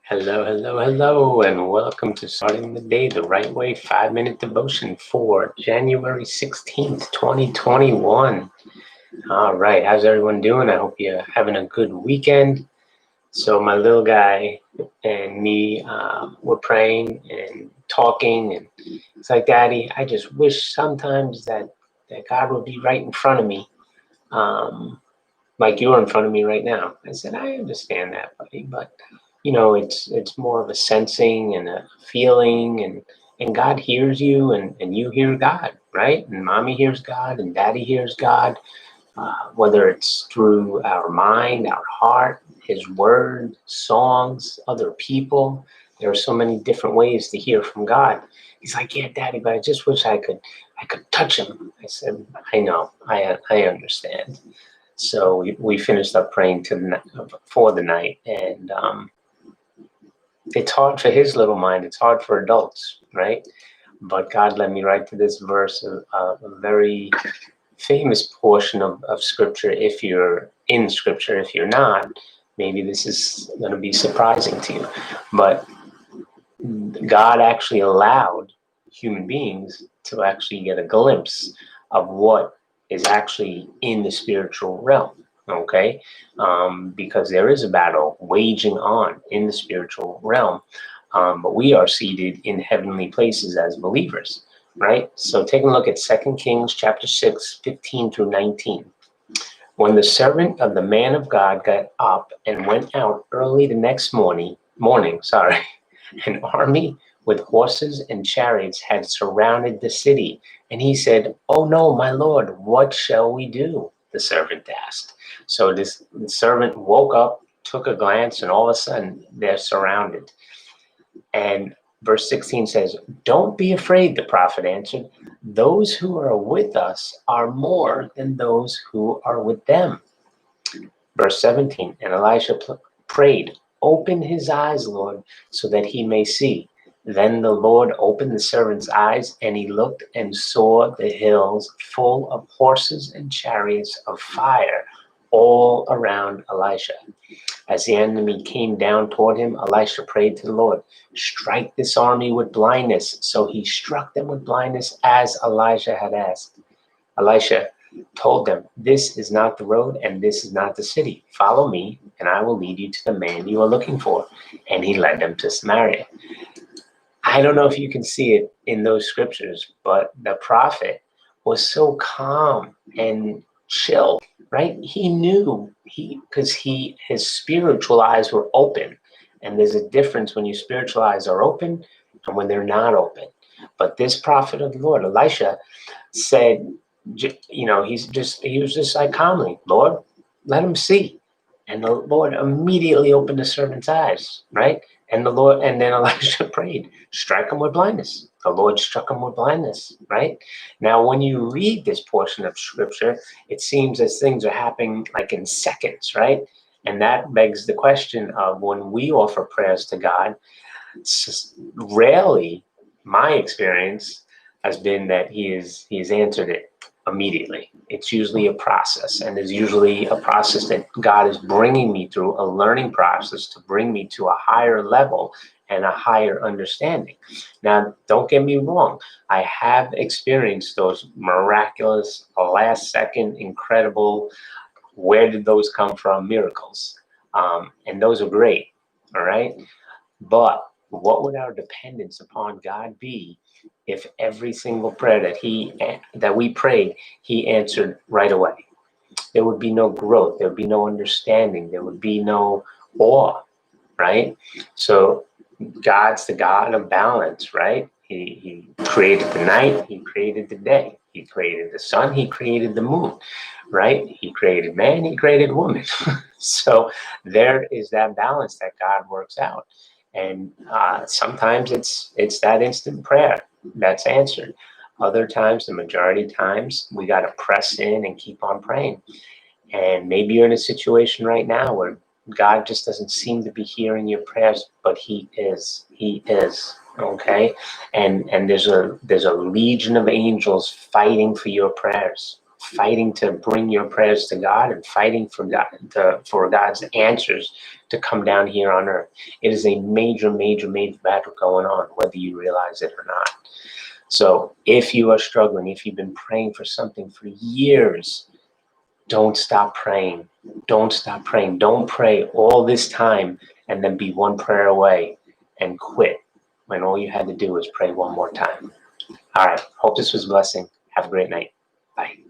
Hello, hello, hello, and welcome to Starting the Day the Right Way 5-minute devotion for January 16th, 2021. All right, how's everyone doing? I hope you're having a good weekend. So, my little guy and me were praying and talking, and it's like, Daddy, I just wish sometimes that God would be right in front of me, like you're in front of me right now. I said, I understand that, buddy, but it's more of a sensing and a feeling, and God hears you, and you hear God, right? And mommy hears God, and daddy hears God, whether it's through our mind, our heart, his word, songs, other people. There are so many different ways to hear from God. He's like, yeah, daddy, but I just wish I could touch him. I said, I know, I understand. So we finished up praying for the night, and it's hard for his little mind. It's hard for adults, right? But God led me right to this verse, a very famous portion of Scripture. If you're in Scripture, if you're not, maybe this is going to be surprising to you. But God actually allowed human beings to actually get a glimpse of what is actually in the spiritual realm. Okay, because there is a battle waging on in the spiritual realm, but we are seated in heavenly places as believers, right? So taking a look at 2 Kings chapter 6, 15 through 19. When the servant of the man of God got up and went out early the next morning, an army with horses and chariots had surrounded the city. And he said, "Oh no, my lord, what shall we do?" The servant asked. So the servant woke up, took a glance, and all of a sudden they're surrounded. And verse 16 says, "Don't be afraid," the prophet answered. "Those who are with us are more than those who are with them." Verse 17, and Elisha prayed, "Open his eyes, Lord, so that he may see." Then the Lord opened the servant's eyes, and he looked and saw the hills full of horses and chariots of fire all around Elisha. As the enemy came down toward him, Elisha prayed to the Lord, "Strike this army with blindness." So he struck them with blindness as Elijah had asked. Elisha told them, "This is not the road and this is not the city. Follow me, and I will lead you to the man you are looking for." And he led them to Samaria. I don't know if you can see it in those scriptures, but the prophet was so calm and chill, right? He knew because his spiritual eyes were open. And there's a difference when your spiritual eyes are open and when they're not open. But this prophet of the Lord, Elisha, said, he was just like calmly, "Lord, let him see." And the Lord immediately opened the servant's eyes, right? And then Elisha prayed, "Strike him with blindness." The Lord struck him with blindness, right? Now, when you read this portion of scripture, it seems as things are happening like in seconds, right? And that begs the question of when we offer prayers to God, rarely, my experience has been that he has answered it immediately. It's usually a process, and there's usually a process that God is bringing me through, a learning process to bring me to a higher level and a higher understanding. Now, don't get me wrong. I have experienced those miraculous, last second, incredible, where did those come from miracles. And those are great. All right. But what would our dependence upon God be if every single prayer that we prayed, he answered right away? There would be no growth, there would be no understanding, there would be no awe, right? So God's the God of balance, right? He created the night, he created the day, he created the sun, he created the moon, right? He created man, he created woman. So there is that balance that God works out. And sometimes it's that instant prayer that's answered. Other times, the majority of times, we got to press in and keep on praying. And maybe you're in a situation right now where God just doesn't seem to be hearing your prayers, but He is. He is. Okay, and there's a legion of angels fighting for your prayers, fighting to bring your prayers to God and fighting for for God's answers to come down here on earth. It is a major, major, major battle going on, whether you realize it or not. So if you are struggling, if you've been praying for something for years, don't stop praying. Don't stop praying. Don't pray all this time and then be one prayer away and quit when all you had to do was pray one more time. All right. Hope this was a blessing. Have a great night. Bye.